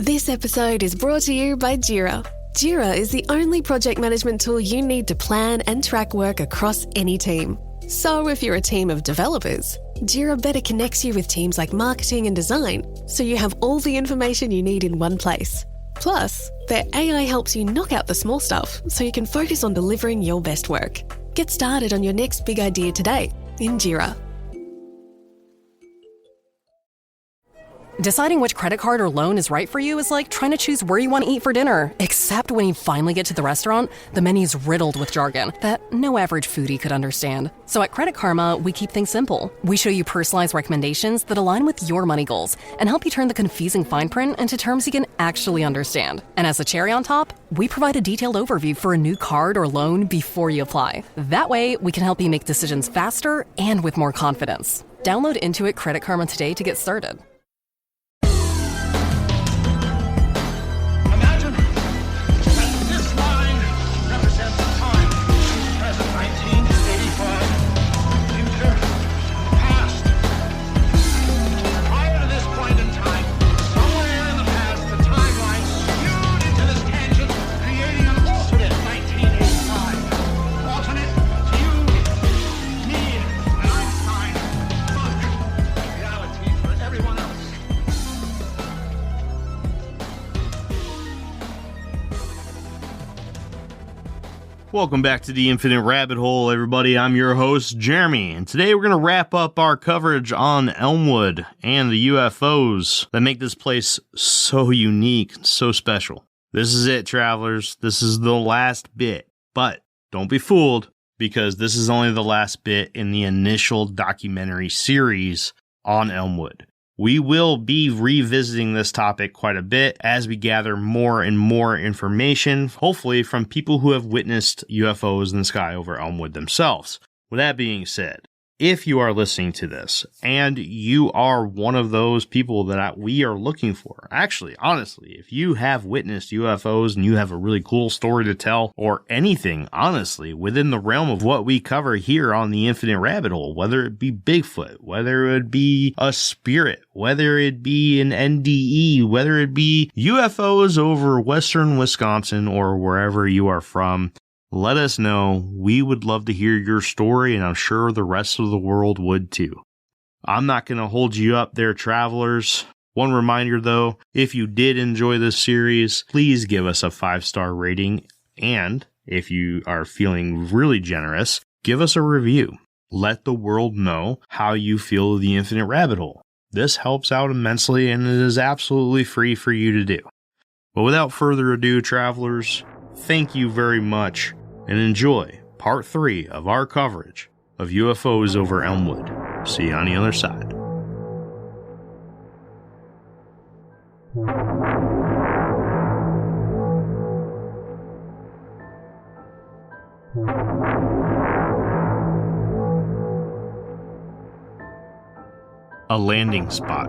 This episode is brought to you by Jira. Jira is the only project management tool you need to plan and track work across any team. So if you're a team of developers, Jira better connects you with teams like marketing and design, so you have all the information you need in one place. Plus, their AI helps you knock out the small stuff so you can focus on delivering your best work. Get started on your next big idea today in Jira. Deciding which credit card or loan is right for you is like trying to choose where you want to eat for dinner. Except when you finally get to the restaurant, the menu's riddled with jargon that no average foodie could understand. So at Credit Karma, we keep things simple. We show you personalized recommendations that align with your money goals and help you turn the confusing fine print into terms you can actually understand. And as a cherry on top, we provide a detailed overview for a new card or loan before you apply. That way, we can help you make decisions faster and with more confidence. Download Intuit Credit Karma today to get started. Welcome back to the Infinite Rabbit Hole, everybody. I'm your host, Jeremy, and today we're going to wrap up our coverage on Elmwood and the UFOs that make this place so unique and so special. This is it, travelers. This is the last bit, but don't be fooled, because this is only the last bit in the initial documentary series on Elmwood. We will be revisiting this topic quite a bit as we gather more and more information, hopefully from people who have witnessed UFOs in the sky over Elmwood themselves. With that being said, if you are listening to this and you are one of those people that we are looking for, actually, honestly, if you have witnessed UFOs and you have a really cool story to tell, or anything, honestly, within the realm of what we cover here on the Infinite Rabbit Hole, whether it be Bigfoot, whether it be a spirit, whether it be an NDE, whether it be UFOs over western Wisconsin or wherever you are from, let us know. We would love to hear your story, and I'm sure the rest of the world would too. I'm not going to hold you up there, travelers. One reminder though, if you did enjoy this series, please give us a 5-star rating, and if you are feeling really generous, give us a review. Let the world know how you feel of the Infinite Rabbit Hole. This helps out immensely, and it is absolutely free for you to do. But without further ado, travelers, thank you very much, and enjoy part 3 of our coverage of UFOs over Elmwood. See you on the other side. A landing spot.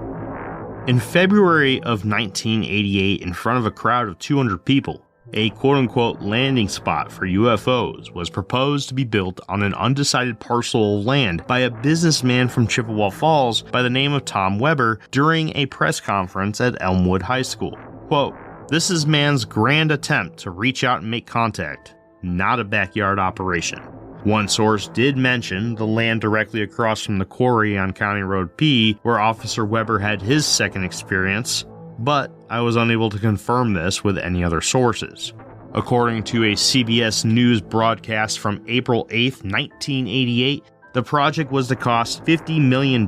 In February of 1988, in front of a crowd of 200 people, a quote-unquote landing spot for UFOs was proposed to be built on an undecided parcel of land by a businessman from Chippewa Falls by the name of Tom Weber during a press conference at Elmwood High School. Quote, "This is man's grand attempt to reach out and make contact, not a backyard operation." One source did mention the land directly across from the quarry on County Road P, where Officer Weber had his second experience, but I was unable to confirm this with any other sources. According to a CBS News broadcast from April 8, 1988, the project was to cost $50 million,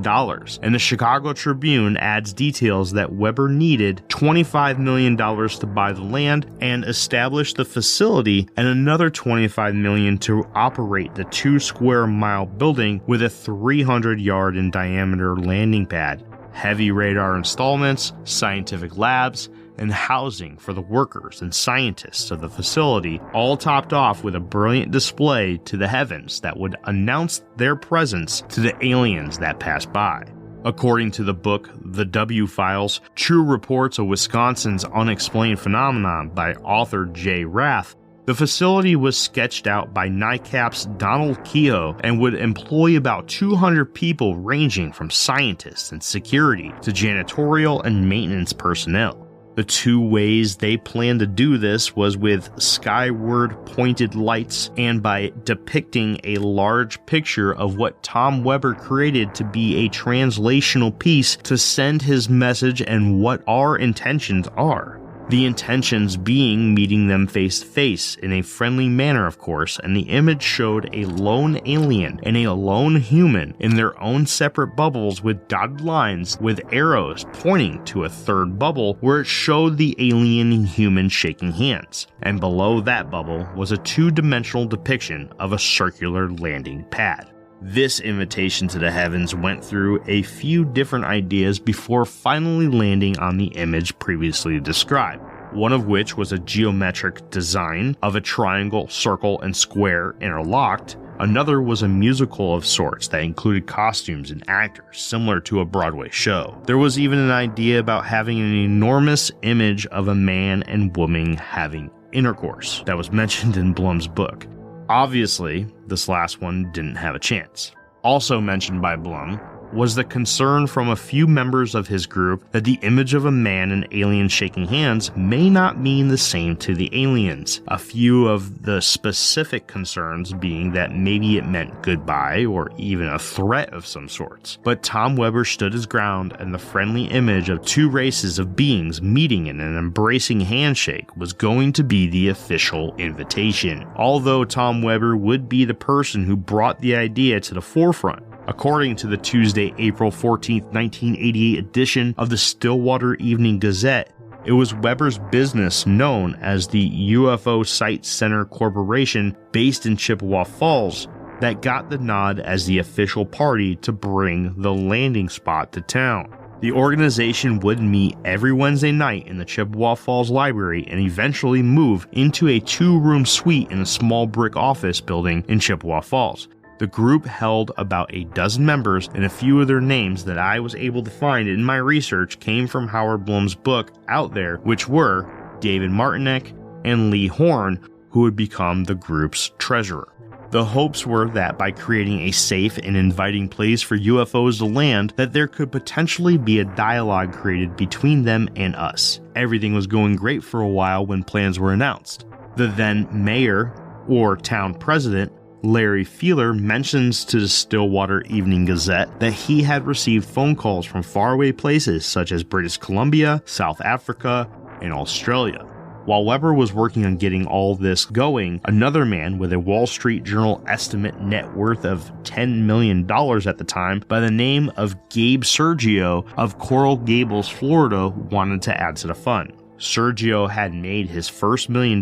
and the Chicago Tribune adds details that Weber needed $25 million to buy the land and establish the facility, and another $25 million to operate the 2-square-mile building with a 300-yard in diameter landing pad, heavy radar installments, scientific labs, and housing for the workers and scientists of the facility, all topped off with a brilliant display to the heavens that would announce their presence to the aliens that passed by. According to the book The W Files, True Reports of Wisconsin's Unexplained Phenomenon by author Jay Rath, the facility was sketched out by NICAP's Donald Kehoe and would employ about 200 people ranging from scientists and security to janitorial and maintenance personnel. The two ways they planned to do this was with skyward pointed lights and by depicting a large picture of what Tom Weber created to be a translational piece to send his message and what our intentions are. The intentions being meeting them face to face in a friendly manner, of course, and the image showed a lone alien and a lone human in their own separate bubbles with dotted lines with arrows pointing to a third bubble where it showed the alien and human shaking hands. And below that bubble was a two-dimensional depiction of a circular landing pad. This invitation to the heavens went through a few different ideas before finally landing on the image previously described, one of which was a geometric design of a triangle, circle, and square interlocked. Another was a musical of sorts that included costumes and actors, similar to a Broadway show. There was even an idea about having an enormous image of a man and woman having intercourse that was mentioned in Blum's book. Obviously, this last one didn't have a chance. Also mentioned by Blum was the concern from a few members of his group that the image of a man and alien shaking hands may not mean the same to the aliens. A few of the specific concerns being that maybe it meant goodbye or even a threat of some sorts. But Tom Weber stood his ground, and the friendly image of two races of beings meeting in an embracing handshake was going to be the official invitation, although Tom Weber would be the person who brought the idea to the forefront. According to the Tuesday, April 14, 1988 edition of the Stillwater Evening Gazette, it was Weber's business known as the UFO Site Center Corporation based in Chippewa Falls that got the nod as the official party to bring the landing spot to town. The organization would meet every Wednesday night in the Chippewa Falls Library and eventually move into a two-room suite in a small brick office building in Chippewa Falls. The group held about a dozen members, and a few of their names that I was able to find in my research came from Howard Blum's book Out There, which were David Martinek and Lee Horn, who would become the group's treasurer. The hopes were that by creating a safe and inviting place for UFOs to land, that there could potentially be a dialogue created between them and us. Everything was going great for a while when plans were announced. The then mayor, or town president, Larry Feeler, mentions to the Stillwater Evening Gazette that he had received phone calls from faraway places such as British Columbia, South Africa, and Australia. While Weber was working on getting all this going, another man with a Wall Street Journal estimate net worth of $10 million at the time by the name of Gabe Sergio of Coral Gables, Florida, wanted to add to the fun. Sergio had made his first $1 million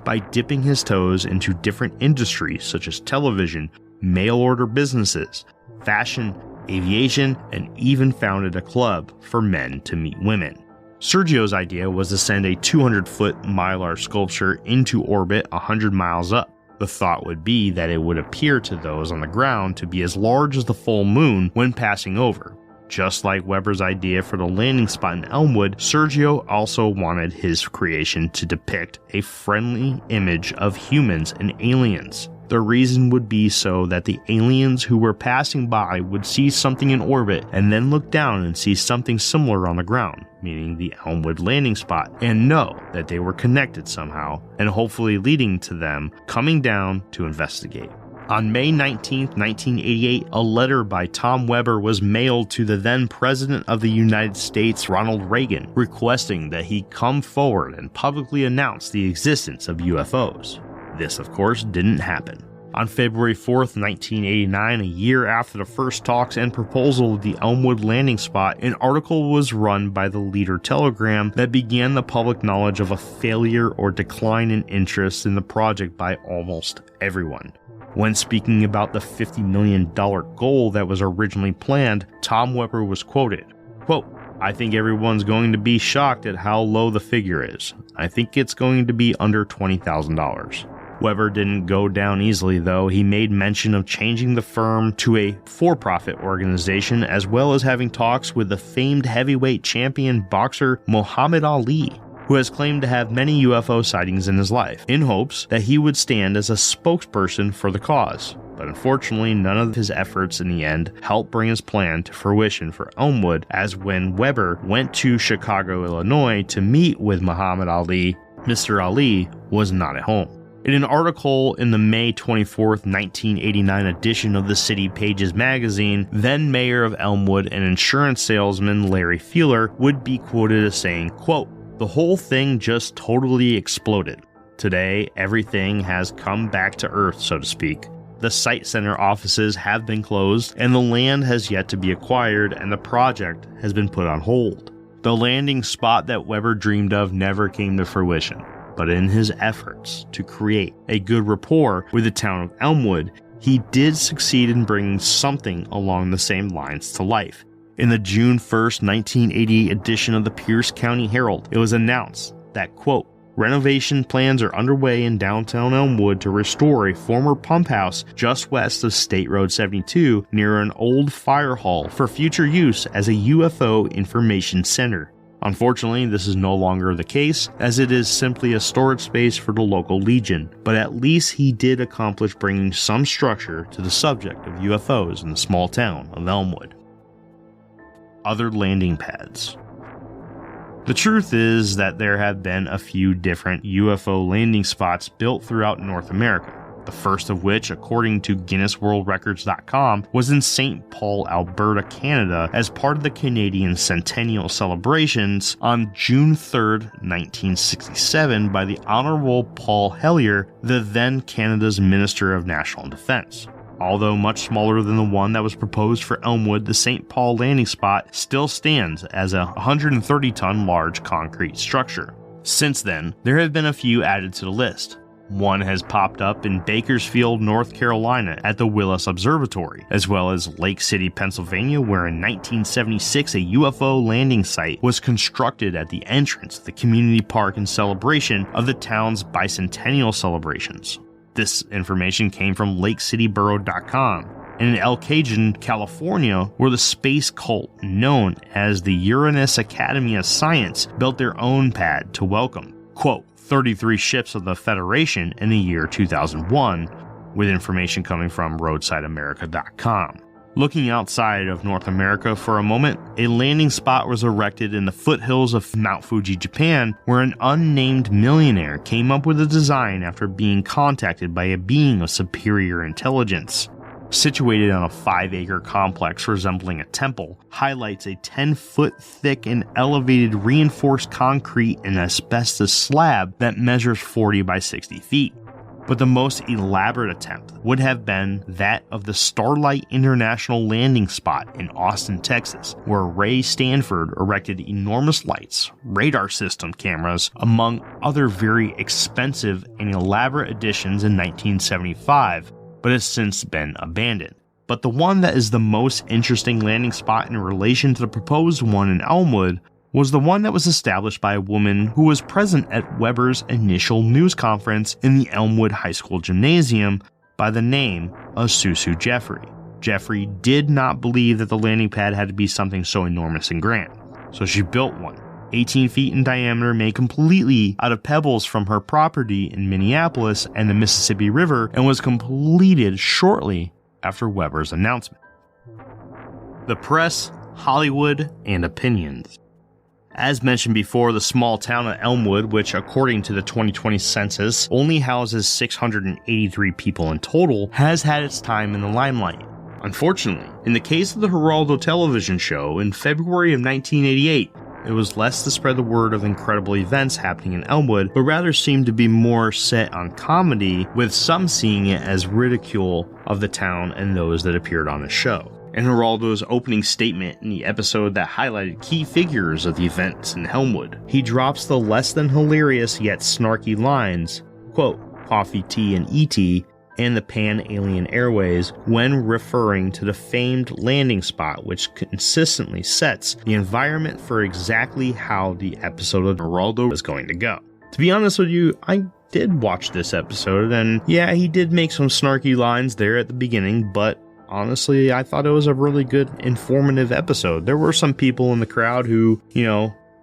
by dipping his toes into different industries such as television, mail-order businesses, fashion, aviation, and even founded a club for men to meet women. Sergio's idea was to send a 200-foot mylar sculpture into orbit 100 miles up. The thought would be that it would appear to those on the ground to be as large as the full moon when passing over. Just like Weber's idea for the landing spot in Elmwood, Sergio also wanted his creation to depict a friendly image of humans and aliens. The reason would be so that the aliens who were passing by would see something in orbit and then look down and see something similar on the ground, meaning the Elmwood landing spot, and know that they were connected somehow, and hopefully leading to them coming down to investigate. On May 19, 1988, a letter by Tom Weber was mailed to the then President of the United States, Ronald Reagan, requesting that he come forward and publicly announce the existence of UFOs. This, of course, didn't happen. On February 4, 1989, a year after the first talks and proposal of the Elmwood landing spot, an article was run by the Leader Telegram that began the public knowledge of a failure or decline in interest in the project by almost everyone. When speaking about the $50 million goal that was originally planned, Tom Weber was quoted, quote, "I think everyone's going to be shocked at how low the figure is. I think it's going to be under $20,000. Weber didn't go down easily, though. He made mention of changing the firm to a for-profit organization, as well as having talks with the famed heavyweight champion boxer Muhammad Ali, who has claimed to have many UFO sightings in his life, in hopes that he would stand as a spokesperson for the cause. But unfortunately, none of his efforts in the end helped bring his plan to fruition for Elmwood, as when Weber went to Chicago, Illinois to meet with Muhammad Ali, Mr. Ali was not at home. In an article in the May 24, 1989 edition of the City Pages magazine, then mayor of Elmwood and insurance salesman Larry Feeler would be quoted as saying, quote, "The whole thing just totally exploded. Today, everything has come back to earth, so to speak. The site center offices have been closed, and the land has yet to be acquired, and the project has been put on hold. The landing spot that Weber dreamed of never came to fruition, but in his efforts to create a good rapport with the town of Elmwood, he did succeed in bringing something along the same lines to life. In the June 1st, 1980 edition of the Pierce County Herald, it was announced that, quote, renovation plans are underway in downtown Elmwood to restore a former pump house just west of State Road 72 near an old fire hall for future use as a UFO information center. Unfortunately, this is no longer the case, as it is simply a storage space for the local Legion, but at least he did accomplish bringing some structure to the subject of UFOs in the small town of Elmwood. Other landing pads. The truth is that there have been a few different UFO landing spots built throughout North America, the first of which, according to GuinnessWorldRecords.com, was in St. Paul, Alberta, Canada, as part of the Canadian Centennial celebrations on June 3, 1967, by the Honourable Paul Hellyer, the then Canada's Minister of National Defence. Although much smaller than the one that was proposed for Elmwood, the St. Paul landing spot still stands as a 130-ton large concrete structure. Since then, there have been a few added to the list. One has popped up in Bakersfield, North Carolina at the Willis Observatory, as well as Lake City, Pennsylvania, where in 1976 a UFO landing site was constructed at the entrance of the community park in celebration of the town's bicentennial celebrations. This information came from LakeCityBorough.com. And in El Cajon, California, where the space cult known as the Uranus Academy of Science built their own pad to welcome, quote, 33 ships of the Federation in the year 2001, with information coming from RoadsideAmerica.com. Looking outside of North America for a moment, a landing spot was erected in the foothills of Mount Fuji, Japan, where an unnamed millionaire came up with a design after being contacted by a being of superior intelligence. Situated on a 5-acre complex resembling a temple, highlights a 10-foot thick and elevated reinforced concrete and asbestos slab that measures 40 by 60 feet. But the most elaborate attempt would have been that of the Starlight International Landing Spot in Austin, Texas, where Ray Stanford erected enormous lights, radar system cameras, among other very expensive and elaborate additions in 1975, but has since been abandoned. But the one that is the most interesting landing spot in relation to the proposed one in Elmwood was the one that was established by a woman who was present at Weber's initial news conference in the Elmwood High School Gymnasium by the name of Susu Jeffrey. Jeffrey did not believe that the landing pad had to be something so enormous and grand, so she built one, 18 feet in diameter, made completely out of pebbles from her property in Minneapolis and the Mississippi River, and was completed shortly after Weber's announcement. The press, Hollywood, and opinions. As mentioned before, the small town of Elmwood, which according to the 2020 census only houses 683 people in total, has had its time in the limelight. Unfortunately, in the case of the Geraldo television show in February of 1988, it was less to spread the word of incredible events happening in Elmwood, but rather seemed to be more set on comedy, with some seeing it as ridicule of the town and those that appeared on the show. In Geraldo's opening statement in the episode that highlighted key figures of the events in Elmwood, he drops the less than hilarious yet snarky lines, quote, coffee, tea, and E.T., and the Pan-Alien Airways when referring to the famed landing spot, which consistently sets the environment for exactly how the episode of Geraldo is going to go. To be honest with you, I did watch this episode, and yeah, he did make some snarky lines there at the beginning, but honestly, I thought it was a really good, informative episode. There were some people in the crowd who,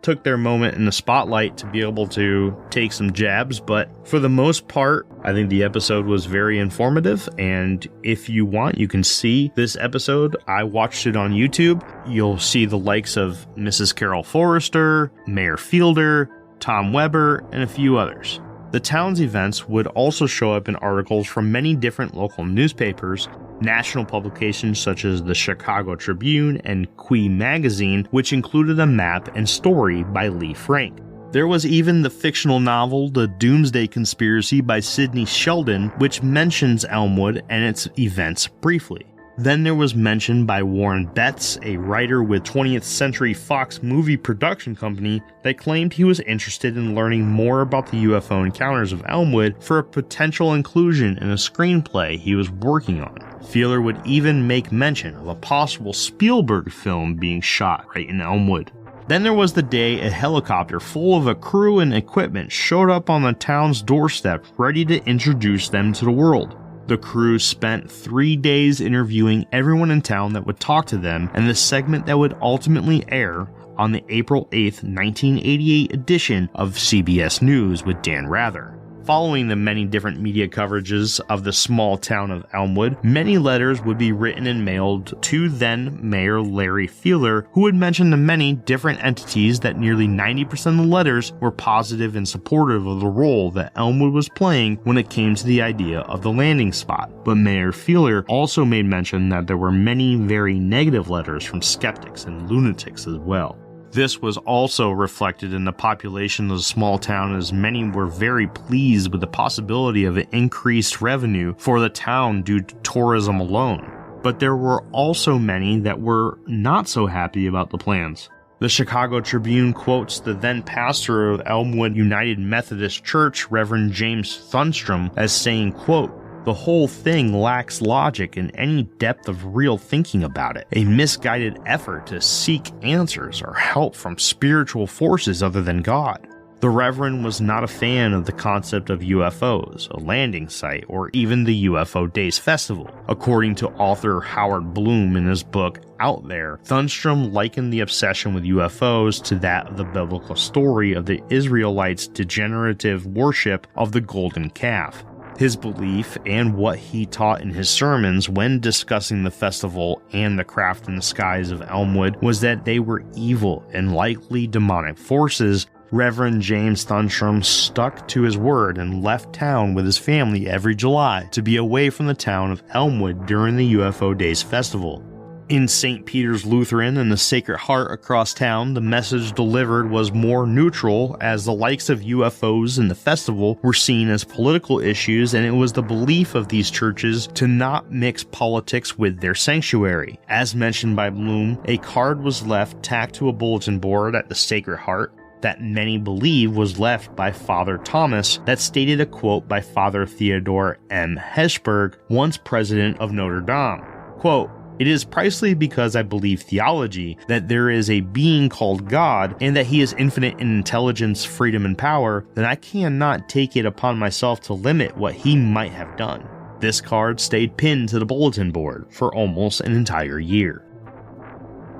took their moment in the spotlight to be able to take some jabs, but for the most part, I think the episode was very informative, and if you want, you can see this episode. I watched it on YouTube. You'll see the likes of Mrs. Carol Forrester, Mayor Fielder, Tom Weber, and a few others. The town's events would also show up in articles from many different local newspapers, national publications such as the Chicago Tribune and Qui magazine, which included a map and story by Lee Frank. There was even the fictional novel The Doomsday Conspiracy by Sidney Sheldon, which mentions Elmwood and its events briefly. Then there was mention by Warren Betts, a writer with 20th Century Fox movie production company, that claimed he was interested in learning more about the UFO encounters of Elmwood for a potential inclusion in a screenplay he was working on. Fielder would even make mention of a possible Spielberg film being shot right in Elmwood. Then there was the day a helicopter full of a crew and equipment showed up on the town's doorstep ready to introduce them to the world. The crew spent 3 days interviewing everyone in town that would talk to them, and the segment that would ultimately air on the April 8th, 1988 edition of CBS News with Dan Rather. Following the many different media coverages of the small town of Elmwood, many letters would be written and mailed to then Mayor Larry Fielder, who would mention to many different entities that nearly 90% of the letters were positive and supportive of the role that Elmwood was playing when it came to the idea of the landing spot. But Mayor Fielder also made mention that there were many very negative letters from skeptics and lunatics as well. This was also reflected in the population of the small town, as many were very pleased with the possibility of an increased revenue for the town due to tourism alone. But there were also many that were not so happy about the plans. The Chicago Tribune quotes the then pastor of Elmwood United Methodist Church, Reverend James Thunstrom, as saying, quote, "The whole thing lacks logic and any depth of real thinking about it. A misguided effort to seek answers or help from spiritual forces other than God." The Reverend was not a fan of the concept of UFOs, a landing site, or even the UFO Days Festival. According to author Howard Bloom in his book Out There, Thunstrom likened the obsession with UFOs to that of the biblical story of the Israelites' degenerative worship of the golden calf. His belief and what he taught in his sermons when discussing the festival and the craft in the skies of Elmwood was that they were evil and likely demonic forces. Reverend James Thunstrom stuck to his word and left town with his family every July to be away from the town of Elmwood during the UFO Days Festival. In St. Peter's Lutheran and the Sacred Heart across town, the message delivered was more neutral, as the likes of UFOs and the festival were seen as political issues, and it was the belief of these churches to not mix politics with their sanctuary. As mentioned by Bloom, a card was left tacked to a bulletin board at the Sacred Heart that many believe was left by Father Thomas that stated a quote by Father Theodore M. Heschberg, once president of Notre Dame. Quote, "It is precisely because I believe theology, that there is a being called God, and that he is infinite in intelligence, freedom, and power, that I cannot take it upon myself to limit what he might have done." This card stayed pinned to the bulletin board for almost an entire year.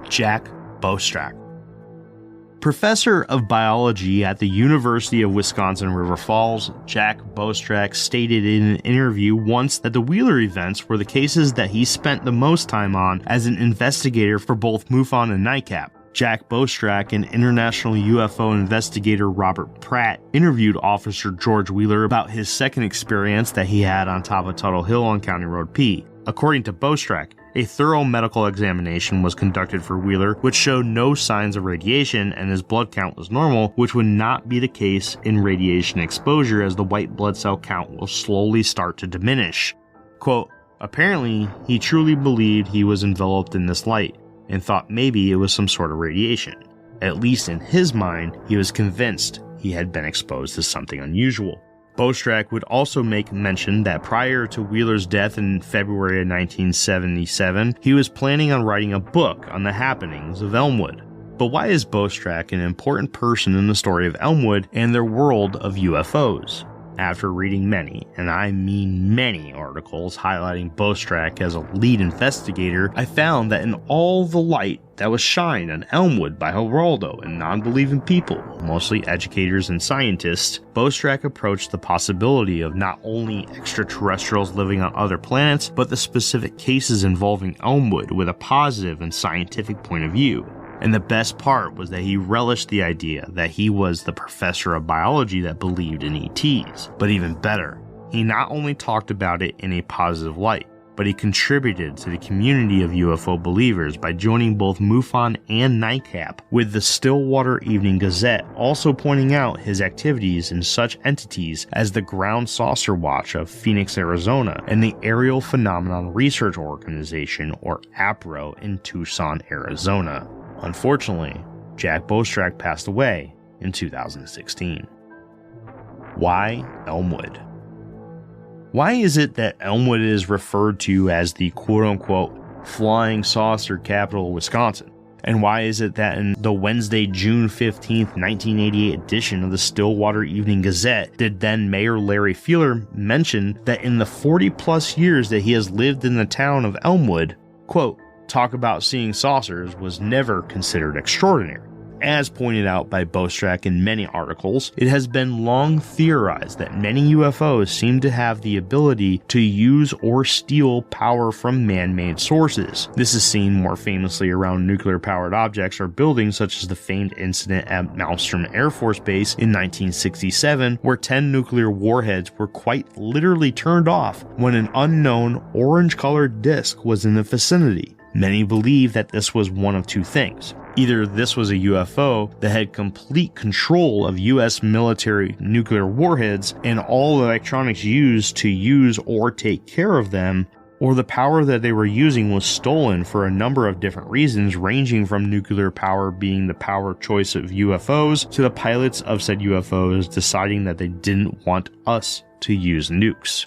Jack Bostrack. Professor of biology at the University of Wisconsin-River Falls, Jack Bostrack stated in an interview once that the Wheeler events were the cases that he spent the most time on as an investigator for both MUFON and NICAP. Jack Bostrack and international UFO investigator Robert Pratt interviewed Officer George Wheeler about his second experience that he had on top of Tuttle Hill on County Road P. According to Bostrack, a thorough medical examination was conducted for Wheeler, which showed no signs of radiation, and his blood count was normal, which would not be the case in radiation exposure, as the white blood cell count will slowly start to diminish. Quote, "Apparently, he truly believed he was enveloped in this light, and thought maybe it was some sort of radiation. At least in his mind, he was convinced he had been exposed to something unusual." Bostrack would also make mention that prior to Wheeler's death in February of 1977, he was planning on writing a book on the happenings of Elmwood. But why is Bostrack an important person in the story of Elmwood and their world of UFOs? After reading many, and I mean many, articles highlighting Bostrak as a lead investigator, I found that in all the light that was shined on Elmwood by Geraldo and non-believing people, mostly educators and scientists, Bostrak approached the possibility of not only extraterrestrials living on other planets, but the specific cases involving Elmwood with a positive and scientific point of view. And the best part was that he relished the idea that he was the professor of biology that believed in ETs. But even better, he not only talked about it in a positive light, but he contributed to the community of UFO believers by joining both MUFON and NICAP, with the Stillwater Evening Gazette also pointing out his activities in such entities as the Ground Saucer Watch of Phoenix, Arizona, and the Aerial Phenomenon Research Organization, or APRO, in Tucson, Arizona. Unfortunately, Jack Bostrak passed away in 2016. Why Elmwood? Why is it that Elmwood is referred to as the quote-unquote flying saucer capital of Wisconsin? And why is it that in the Wednesday, June 15th, 1988 edition of the Stillwater Evening Gazette did then Mayor Larry Feeler mention that in the 40-plus years that he has lived in the town of Elmwood, quote, talk about seeing saucers was never considered extraordinary. As pointed out by Bostrak in many articles, it has been long theorized that many UFOs seem to have the ability to use or steal power from man-made sources. This is seen more famously around nuclear-powered objects or buildings, such as the famed incident at Malmstrom Air Force Base in 1967, where 10 nuclear warheads were quite literally turned off when an unknown orange-colored disc was in the vicinity. Many believe that this was one of two things. Either this was a UFO that had complete control of US military nuclear warheads and all electronics used to use or take care of them, or the power that they were using was stolen for a number of different reasons, ranging from nuclear power being the power choice of UFOs to the pilots of said UFOs deciding that they didn't want us to use nukes.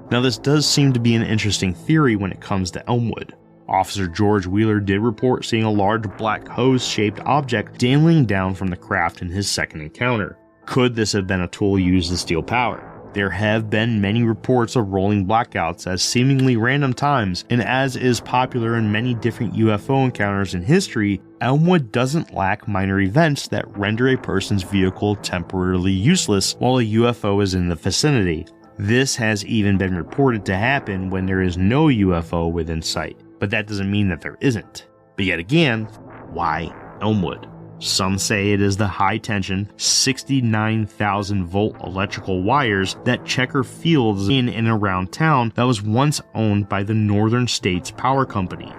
Now, this does seem to be an interesting theory when it comes to Elmwood. Officer George Wheeler did report seeing a large black hose-shaped object dangling down from the craft in his second encounter. Could this have been a tool used to steal power? There have been many reports of rolling blackouts at seemingly random times, and as is popular in many different UFO encounters in history, Elmwood doesn't lack minor events that render a person's vehicle temporarily useless while a UFO is in the vicinity. This has even been reported to happen when there is no UFO within sight. But that doesn't mean that there isn't. But yet again, why Elmwood? Some say it is the high-tension, 69,000-volt electrical wires that checker fields in and around town that was once owned by the Northern States Power Company.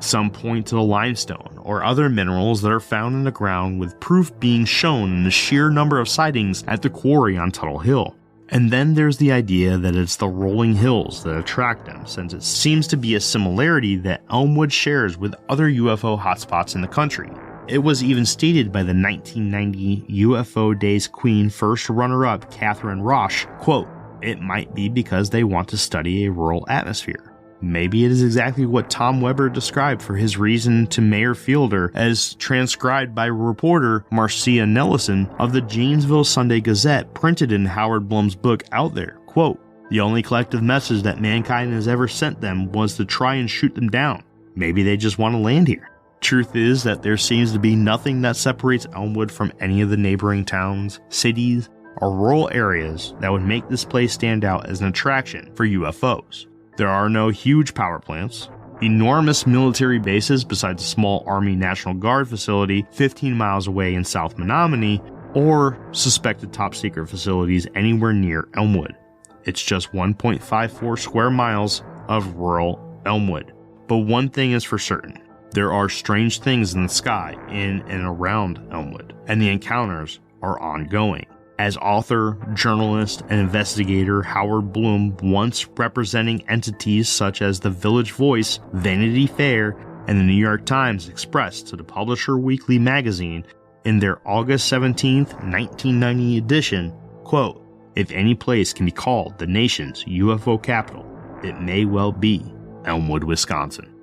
Some point to the limestone or other minerals that are found in the ground, with proof being shown in the sheer number of sightings at the quarry on Tuttle Hill. And then there's the idea that it's the rolling hills that attract them, since it seems to be a similarity that Elmwood shares with other UFO hotspots in the country. It was even stated by the 1990 UFO Days Queen first runner-up Catherine Roche, quote, it might be because they want to study a rural atmosphere. Maybe it is exactly what Tom Weber described for his reason to Mayor Fielder, as transcribed by reporter Marcia Nellison of the Janesville Sunday Gazette, printed in Howard Blum's book Out There. Quote, the only collective message that mankind has ever sent them was to try and shoot them down. Maybe they just want to land here. Truth is that there seems to be nothing that separates Elmwood from any of the neighboring towns, cities, or rural areas that would make this place stand out as an attraction for UFOs. There are no huge power plants, enormous military bases besides a small Army National Guard facility 15 miles away in South Menominee, or suspected top-secret facilities anywhere near Elmwood. It's just 1.54 square miles of rural Elmwood. But one thing is for certain, there are strange things in the sky in and around Elmwood, and the encounters are ongoing. As author, journalist, and investigator Howard Blum, once representing entities such as the Village Voice, Vanity Fair, and the New York Times, expressed to the Publisher Weekly magazine in their August 17, 1990 edition, quote, if any place can be called the nation's UFO capital, it may well be Elmwood, Wisconsin.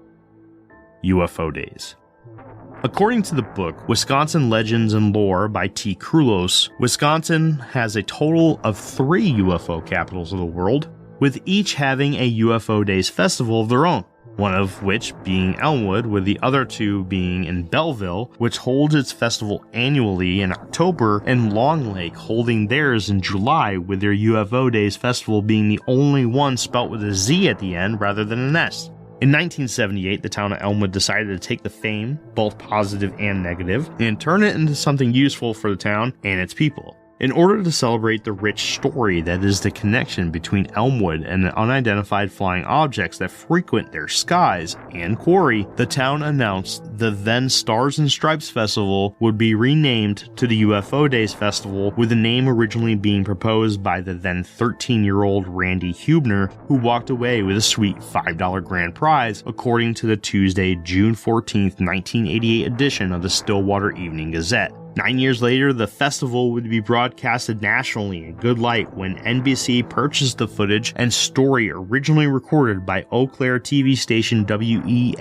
UFO Days. According to the book, Wisconsin Legends and Lore by CHRONICLES, Wisconsin has a total of 3 UFO capitals of the world, with each having a UFO Days Festival of their own, one of which being Elmwood, with the other 2 being in Belleville, which holds its festival annually in October, and Long Lake holding theirs in July, with their UFO Days Festival being the only one spelt with a Z at the end rather than an S. In 1978, the town of Elmwood decided to take the fame, both positive and negative, and turn it into something useful for the town and its people. In order to celebrate the rich story that is the connection between Elmwood and the unidentified flying objects that frequent their skies and quarry, the town announced the then Stars and Stripes Festival would be renamed to the UFO Days Festival, with the name originally being proposed by the then 13-year-old Randy Hubner, who walked away with a sweet $5 grand prize, according to the Tuesday, June 14, 1988 edition of the Stillwater Evening Gazette. 9 years later, the festival would be broadcasted nationally in good light when NBC purchased the footage and story originally recorded by Eau Claire TV station WEAU-TV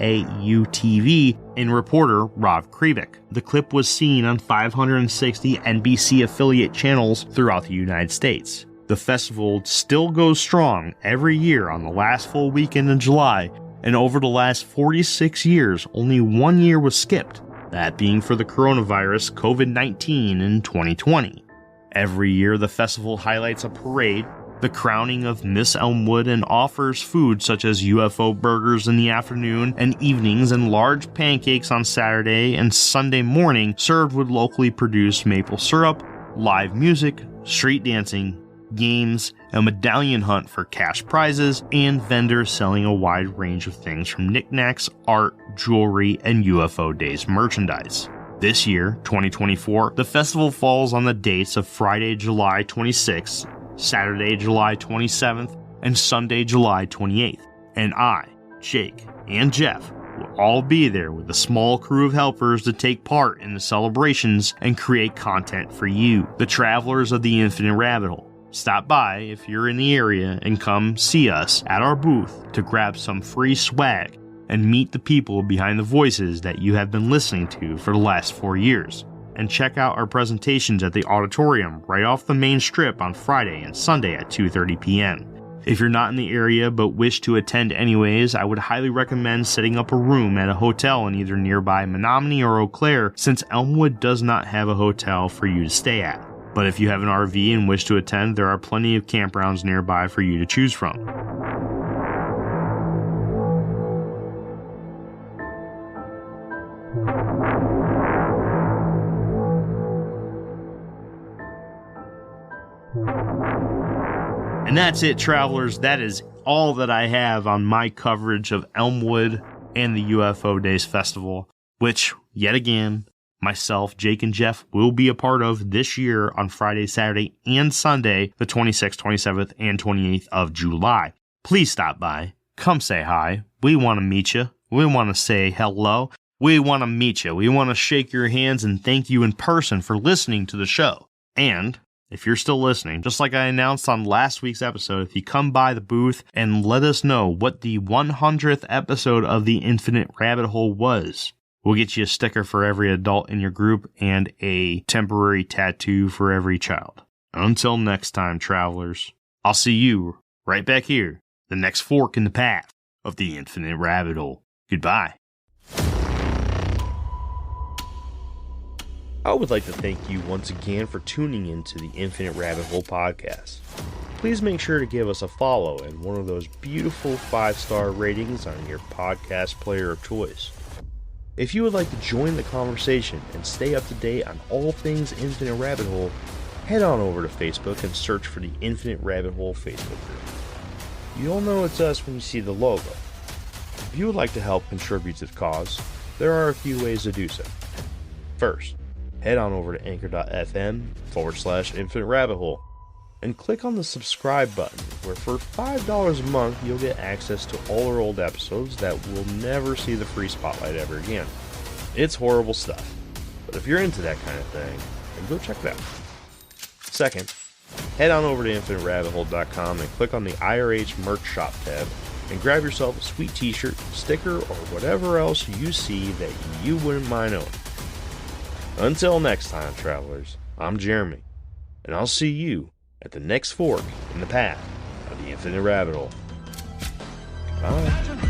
and reporter Rob Krivik. The clip was seen on 560 NBC affiliate channels throughout the United States. The festival still goes strong every year on the last full weekend in July, and over the last 46 years, only 1 year was skipped, that being for the coronavirus COVID-19 in 2020. Every year, the festival highlights a parade, the crowning of Miss Elmwood, and offers food such as UFO burgers in the afternoon and evenings and large pancakes on Saturday and Sunday morning served with locally produced maple syrup, live music, street dancing, games, a medallion hunt for cash prizes, and vendors selling a wide range of things from knickknacks, art, jewelry, and UFO Days merchandise. This year, 2024, the festival falls on the dates of Friday, July 26th, Saturday, July 27th, and Sunday, July 28th. And I, Jake, and Jeff will all be there with a small crew of helpers to take part in the celebrations and create content for you, the travelers of the Infinite Rabbit Hole. Stop by if you're in the area and come see us at our booth to grab some free swag and meet the people behind the voices that you have been listening to for the last 4 years. And check out our presentations at the auditorium right off the main strip on Friday and Sunday at 2:30 p.m. If you're not in the area but wish to attend anyways, I would highly recommend setting up a room at a hotel in either nearby Menominee or Eau Claire, since Elmwood does not have a hotel for you to stay at. But if you have an RV and wish to attend, there are plenty of campgrounds nearby for you to choose from. And that's it, travelers. That is all that I have on my coverage of Elmwood and the UFO Days Festival, which, yet again, myself, Jake, and Jeff will be a part of this year on Friday, Saturday, and Sunday, the 26th, 27th, and 28th of July. Please stop by. Come say hi. We want to meet you. We want to say hello. We want to meet you. We want to shake your hands and thank you in person for listening to the show. And if you're still listening, just like I announced on last week's episode, if you come by the booth and let us know what the 100th episode of the Infinite Rabbit Hole was, we'll get you a sticker for every adult in your group and a temporary tattoo for every child. Until next time, travelers, I'll see you right back here, the next fork in the path of the Infinite Rabbit Hole. Goodbye. I would like to thank you once again for tuning in to the Infinite Rabbit Hole podcast. Please make sure to give us a follow and one of those beautiful 5-star ratings on your podcast player of choice. If you would like to join the conversation and stay up to date on all things Infinite Rabbit Hole, head on over to Facebook and search for the Infinite Rabbit Hole Facebook group. You'll know it's us when you see the logo. If you would like to help contribute to the cause, there are a few ways to do so. First, head on over to anchor.fm/Infinite Rabbit Hole and click on the subscribe button, where for $5 a month you'll get access to all our old episodes that will never see the free spotlight ever again. It's horrible stuff, but if you're into that kind of thing, then go check it out. Second, head on over to InfiniteRabbitHole.com and click on the IRH merch shop tab and grab yourself a sweet t-shirt, sticker, or whatever else you see that you wouldn't mind owning. Until next time, travelers, I'm Jeremy, and I'll see you at the next fork in the path of the Infinite Rabbit Hole. Bye.